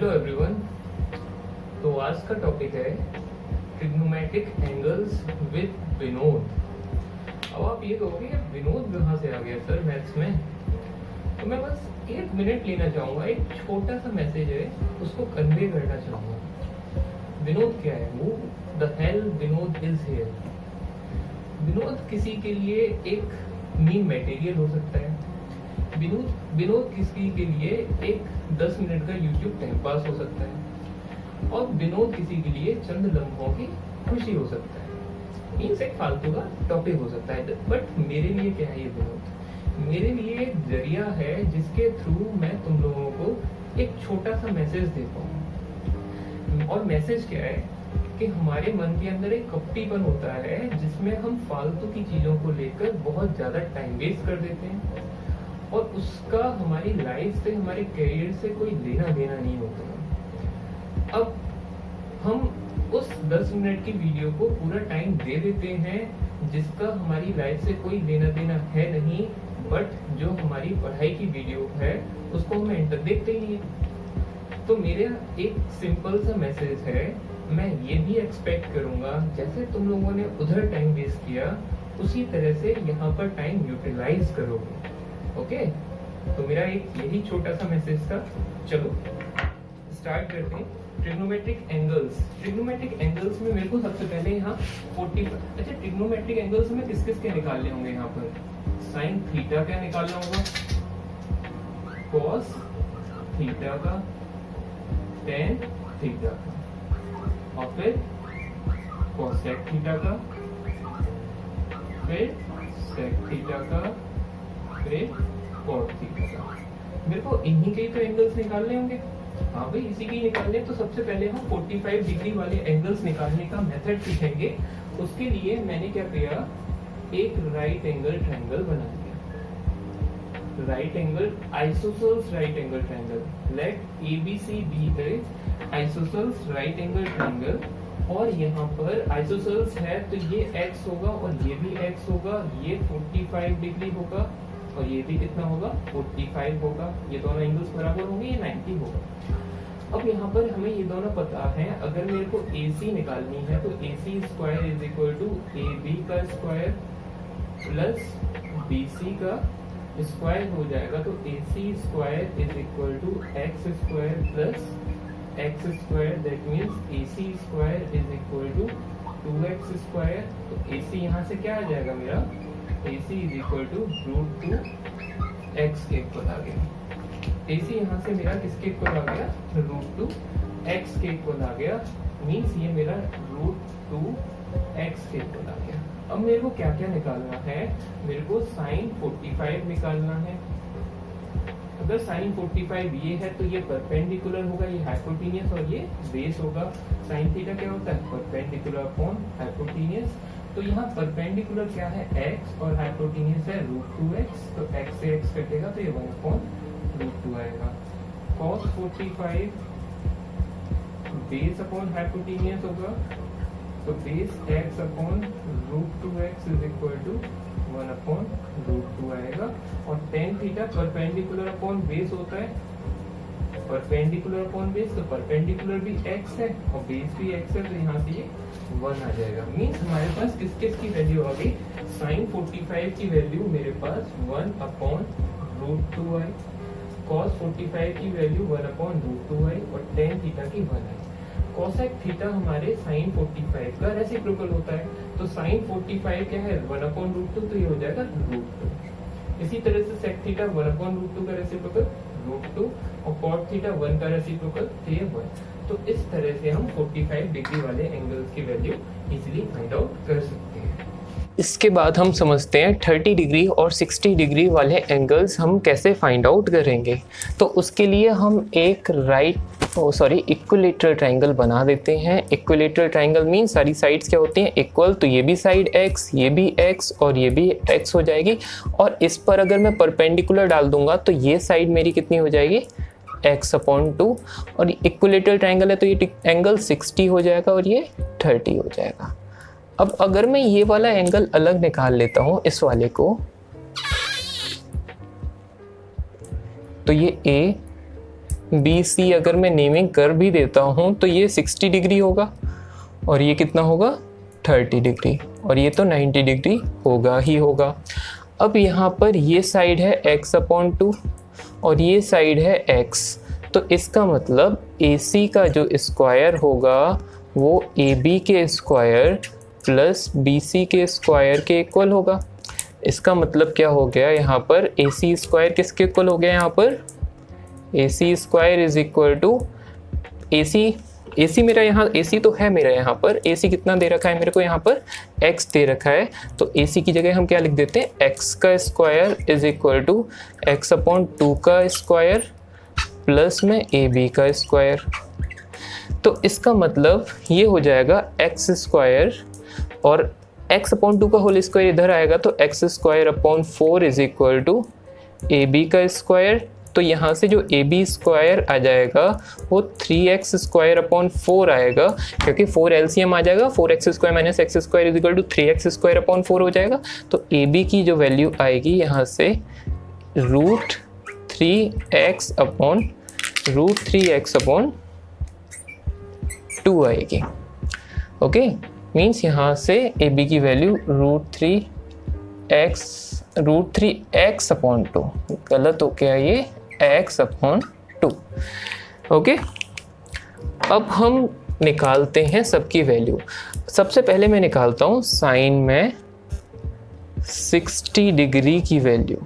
Hello everyone. तो आज का टॉपिक है ट्रिग्नोमेट्रिक एंगल्स विद विनोद। अब आप ये कहोगे कि विनोद कहाँ से आ गया सर मैथ्स में। तो मैं बस 1 मिनट लेना चाहूँगा, एक छोटा सा मैसेज है उसको कन्वे करना चाहूँगा। विनोद क्या है? वो the hell Vinod is here. Vinod किसी के लिए एक मीन मटेरियल हो सकता है। विनोद किसी के लिए एक 10 मिनट का यूट्यूब टाइम पास हो सकता है, और विनोद किसी के लिए चंद लम्हों की खुशी हो सकता है। मीन्स एक फालतू का टॉपिक हो सकता है। बट मेरे लिए क्या है ये विनोद? मेरे लिए एक जरिया है जिसके थ्रू मैं तुम लोगों को एक छोटा सा मैसेज दे पाऊँ। और मैसेज क्या है कि हमारे मन के अंदर एक कपटीपन होता है जिसमें हम फालतू की चीजों को लेकर बहुत ज्यादा टाइम वेस्ट कर देते हैं, और उसका हमारी लाइफ से, हमारे करियर से कोई लेना देना नहीं होता। अब हम उस 10 मिनट की वीडियो को पूरा टाइम दे देते हैं जिसका हमारी लाइफ से कोई लेना देना है नहीं, बट जो हमारी पढ़ाई की वीडियो है उसको हम एंटर देखते ही नहीं है। तो मेरा एक सिंपल सा मैसेज है, मैं ये भी एक्सपेक्ट करूंगा जैसे तुम लोगों ने उधर टाइम वेस्ट किया उसी तरह से यहाँ पर टाइम यूटिलाइज करोगे। ओके, तो मेरा एक यही छोटा सा मैसेज था। चलो स्टार्ट करते हैं। ट्रिग्नोमेट्रिक एंगल्स में मेरे को सबसे पहले यहाँ 45। अच्छा, ट्रिग्नोमेट्रिक एंगल्स में किस किस के निकालने होंगे? यहाँ पर साइन थीटा का निकालना होगा, कॉस थीटा का, टेन थीटा का, और फिर कोसेक थीटा का, फिर सेक थीटा का, फिर कॉट थीटा का। मेरे को इन्हीं के ही तो एंगल्स निकालने होंगे। हाँ भाई, इसी के ही निकालने। तो सबसे पहले हम 45 डिग्री वाले एंगल्स निकालने का मेथड सीखेंगे। उसके लिए मैंने क्या किया, एक राइट एंगल ट्रायंगल बना दिया। Right angle isosceles right angle triangle. Let ABC be a isosceles right angle triangle. और यहाँ पर आइसोसेल्स है तो ये x होगा और ये भी x होगा, ये 45 डिग्री होगा और ये भी कितना होगा, 45 होगा। ये दोनों एंगल्स बराबर होंगे, ये 90 होगा। अब यहाँ पर हमें ये दोनों पता है। अगर मेरे को AC निकालनी है तो AC square is equal to AB का स्क्वायर प्लस BC का स्क्वायर हो जाएगा। तो AC square is equal to x square plus x square. That means AC square is equal to 2x square. तो AC यहाँ से क्या आ जाएगा मेरा, AC is equal to √2 x के इक्वल आ गया। AC यहाँ से मेरा किसके इक्वल आ गया, √2 x के इक्वल आ गया। मीन्स ये मेरा √2 x के इक्वल आ गया। अब मेरे को क्या क्या निकालना है? मेरे को साइन 45 निकालना है। अगर साइन 45 ये है तो ये परपेंडिकुलर होगा, ये हाइपोटेनियस और ये बेस होगा। साइन थीटा क्या होता है, परपेंडिकुलर अपॉन हाइपोटेनियस। तो यहाँ परपेंडिकुलर क्या है, x, और हाइपोटेनियस है √2x। तो x से x कटेगा तो ये 1/√2 आएगा। cos 45 बेस अपॉन हाइपोटेनियस होगा, तो base x upon √2x is equal to 1/√2 आएगा। और tan theta perpendicular upon base होता है, परपेंडिकुलर अपॉन बेस, तो परपेंडिकुलर भी x है और बेस भी x है, तो यहाँ से ये 1 आ जाएगा। मीन्स हमारे पास किस किस की वैल्यू आ गई, साइन 45 की वैल्यू मेरे पास 1/√2 आई, cos 45 की वैल्यू 1/√2 आई, और tan थीटा की 1 आई। कोसेक थीटा हमारे साइन 45 का रेसिप्रोकल होता है। तो साइन 45 क्या है, 1/√2, तो ये हो जाएगा √2। इसी तरह से सेक थीटा 1/√2 का रेसिप्रोकल √2, और कॉट थीटा 1 का रेसिप्रोकल, तो ये 1। तो इस तरह से हम 45 डिग्री वाले एंगल्स की वैल्यू इजीली फाइंड आउट कर सकते हैं। इसके बाद हम समझते हैं 30 डिग्री और 60 डिग्री वाले एंगल्स हम कैसे फाइंड आउट करेंगे। तो उसके लिए हम एक इक्विलेटरल ट्रायंगल बना देते हैं। इक्विलेटरल ट्रायंगल मीन सारी साइड्स क्या होती हैं, इक्वल। तो ये भी साइड x, ये भी x और ये भी x हो जाएगी। और इस पर अगर मैं परपेंडिकुलर डाल दूंगा तो ये साइड मेरी कितनी हो जाएगी, x/2। और इक्विलेटरल ट्रायंगल है तो ये एंगल 60 हो जाएगा और ये 30 हो जाएगा। अब अगर मैं ये वाला एंगल अलग निकाल लेता हूँ, इस वाले को, तो ये A, बी सी अगर मैं नेमिंग कर भी देता हूँ तो ये 60 डिग्री होगा और ये कितना होगा 30 डिग्री, और ये तो 90 डिग्री होगा ही होगा। अब यहाँ पर ये साइड है x/2 और ये साइड है x, तो इसका मतलब AC का जो स्क्वायर होगा वो AB के स्क्वायर प्लस BC के स्क्वायर के इक्वल होगा। इसका मतलब क्या हो गया, यहाँ पर AC स्क्वायर किसके इक्वल हो गया, यहाँ पर AC square is equal to AC मेरा यहाँ AC तो है मेरा यहाँ पर AC कितना दे रखा है मेरे को, यहाँ पर x दे रखा है, तो AC की जगह हम क्या लिख देते हैं, x का square is equal to x/2 का स्क्वायर प्लस में AB का स्क्वायर। तो इसका मतलब ये हो जाएगा x स्क्वायर और x/2 का होल स्क्वायर इधर आएगा तो x²/4 is equal to AB का स्क्वायर। तो यहाँ से जो AB स्क्वायर आ जाएगा वो 3x²/4 आएगा, क्योंकि 4 LCM आ जाएगा, 4x² - x² is equal to 3x²/4 हो जाएगा। तो AB की जो वैल्यू आएगी यहाँ से √3x/2 आएगी। ओके, मीन्स यहाँ से AB की वैल्यू √3x/2, गलत हो गया ये x/2। ओके, अब हम निकालते हैं सबकी वैल्यू। सबसे पहले मैं निकालता हूँ साइन में 60 डिग्री की वैल्यू।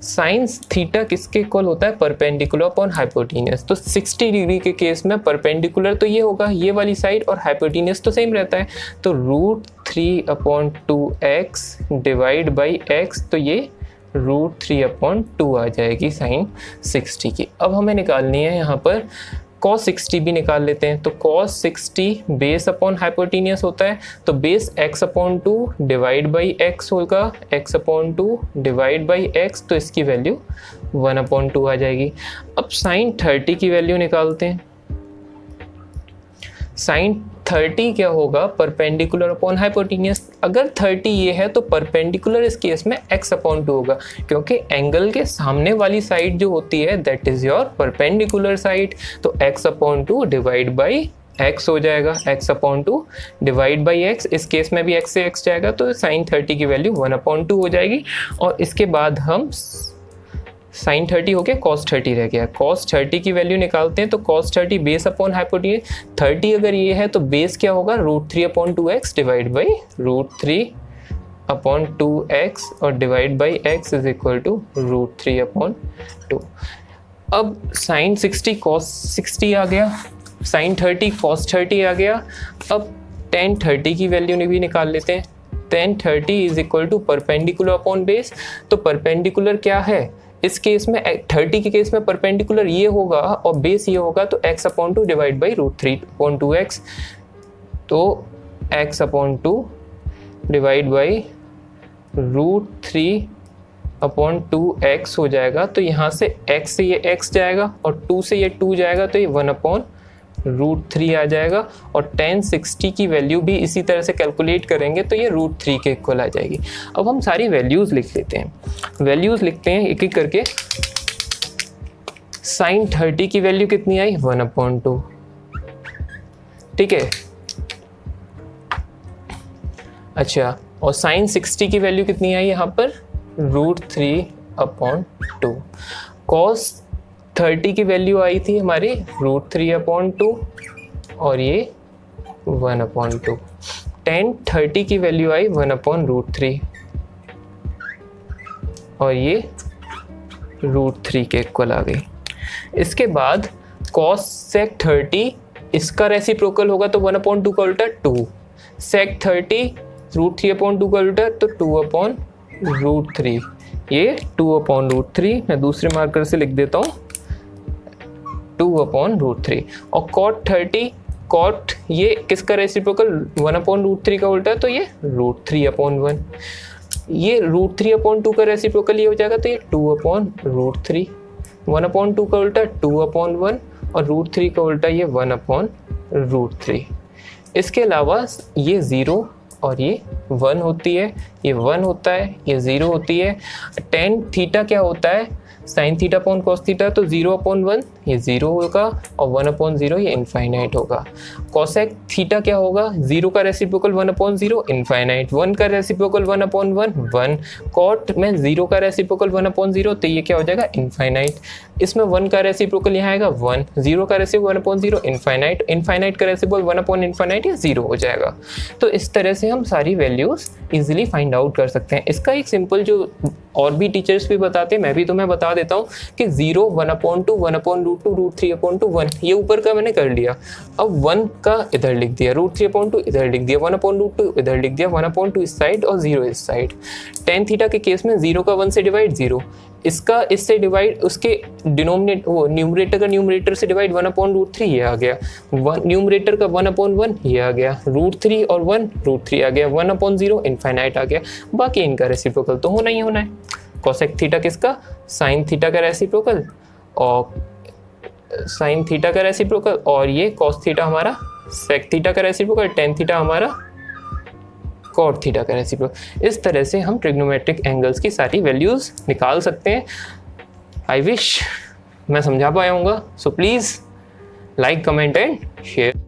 साइन थीटा किसके इक्वल होता है, परपेंडिकुलर अपॉन हाइपोटेन्यूस। तो 60 डिग्री के केस में परपेंडिकुलर तो ये होगा ये वाली साइड और हाइपोटेन्यूस तो सेम रहता है, तो √3/2x डिवाइड बाई x, तो ये √3/2 आ जाएगी साइन 60 की। अब हमें निकालनी है यहाँ पर cos 60 भी निकाल लेते हैं। तो cos 60 बेस अपॉन हाइपोटेन्यूस होता है, तो base x/2 divide by x होगा, x/2 डिवाइड बाई x, तो इसकी वैल्यू 1/2 आ जाएगी। अब साइन 30 की वैल्यू निकालते हैं। साइन 30 क्या होगा, परपेंडिकुलर अपॉन हाइपोटेन्यूस। अगर 30 ये है तो परपेंडिकुलर इस केस में x/2 होगा, क्योंकि एंगल के सामने वाली साइड जो होती है that is your perpendicular side. तो x/2 डिवाइड बाई x हो जाएगा, x/2 डिवाइड बाई x, इस केस में भी x से x जाएगा, तो साइन 30 की वैल्यू 1/2 हो जाएगी। और इसके बाद हम साइन 30 हो गया, cos 30 रह गया। cos 30 की वैल्यू निकालते हैं, तो cos 30 बेस अपॉन हाइपोटेन्यूस, 30 अगर ये है तो बेस क्या होगा, √3/2x डिवाइड बाई √3/2x और divide by x is equal to √3/2। अब साइन 60 cos 60 आ गया, साइन 30 cos 30 आ गया। अब tan 30 की वैल्यू भी निकाल लेते हैं। tan 30 is equal to perpendicular upon base. तो परपेंडिकुलर क्या है इस केस में, 30 के केस में परपेंडिकुलर ये होगा और बेस ये होगा, तो x/2 डिवाइड बाई √3/2x, तो x/2 डिवाइड बाई √3/2x हो जाएगा। तो यहाँ से x से ये x जाएगा और 2 से ये 2 जाएगा, तो ये 1/√3 आ जाएगा। और tan 60 की वैल्यू भी इसी तरह से कैलकुलेट करेंगे तो ये √3 के इक्वल आ जाएगी। अब हम सारी वैल्यूज़ लिख लेते हैं, वैल्यूज़ लिखते हैं एक एक करके। साइन 30 की वैल्यू कितनी आई, 1/2, ठीक है। अच्छा, और साइन 60 की वैल्यू कितनी आई यहाँ पर, √3/2। cos 30 की वैल्यू आई थी हमारी √3/2 और ये 1/2। tan 30 की वैल्यू आई 1/√3 और ये √3 के इक्वल आ गई। इसके बाद cos sec 30 इसका रेसिप्रोकल होगा तो 1/2 का उल्टा 2, sec 30 √3/2 का उल्टा तो 2/√3, ये 2/√3 मैं दूसरे मार्कर से लिख देता हूँ, 2/√3। और cot 30, cot ये किसका रेसिप्रोकल, 1/√3 का उल्टा, तो ये √3/1। ये √3/2 का रेसिप्रोकल ये हो जाएगा, तो ये 2/√3। 1/2 का उल्टा 2/1 और √3 का उल्टा ये 1/√3। इसके अलावा ये 0 और ये 1 होती है, ये 1 होता है, ये 0 होती है। tan थीटा क्या होता है, sine theta upon cos theta, तो 0/1 ये 0 होगा और 1/0 ये इनफाइनाइट होगा। कॉसेक थीटा क्या होगा, 0 का रेसिप्रोकल 1/0 इनफाइनाइट, 1 का रेसिप्रोकल 1/1 1, कॉट में 0 का रेसिप्रोकल 1/0 तो ये क्या हो जाएगा इनफाइनाइट। इसमें 1 का रेसिप्रोकल यहाँ आएगा 1, 0 का रेसिप्रोकल 1/0 इनफाइनाइट, इनफाइनाइट का रेसिप्रोकल 1/इनफाइनाइट ये 0 हो जाएगा। तो इस तरह से हम सारी वैल्यूज इजीली फाइंड आउट कर सकते हैं। इसका एक सिंपल जो और भी टीचर्स भी बताते हैं, मैं भी तुम्हें बता देता हूँ कि 0 1/2 1/√2 √3/2 1, ये ऊपर का मैंने कर लिया। अब 1 का इधर लिख दिया, √3/2 इधर लिख दिया, 1/√2 इधर लिख दिया, 1/2 इस साइड और 0 इस साइड। tan थीटा के केस में 0 का 1 से डिवाइड 0, इसका इससे डिवाइड, उसके न्यूमरेटर का न्यूमरेटर से डिवाइड 1/√3 ये आ गया, न्यूमरेटर का 1/1 ये आ गया, √3 और 1 √3 आ गया, 1/0 इनफाइनाइट आ गया। बाकी इनका रेसिप्रोकल तो होना ही होना है। कोसेक थीटा किसका, साइन थीटा का रेसिप्रोकल, और साइन थीटा का रेसिप्रोकल, और ये कॉस थीटा हमारा सेक थीटा का रेसिप्रोकल, टेन थीटा हमारा कॉट थीटा का रेसिप्रोकल। इस तरह से हम ट्रिग्नोमेट्रिक एंगल्स की सारी वैल्यूज निकाल सकते हैं। आई विश मैं समझा पाया हूँगा। So please like, comment and share.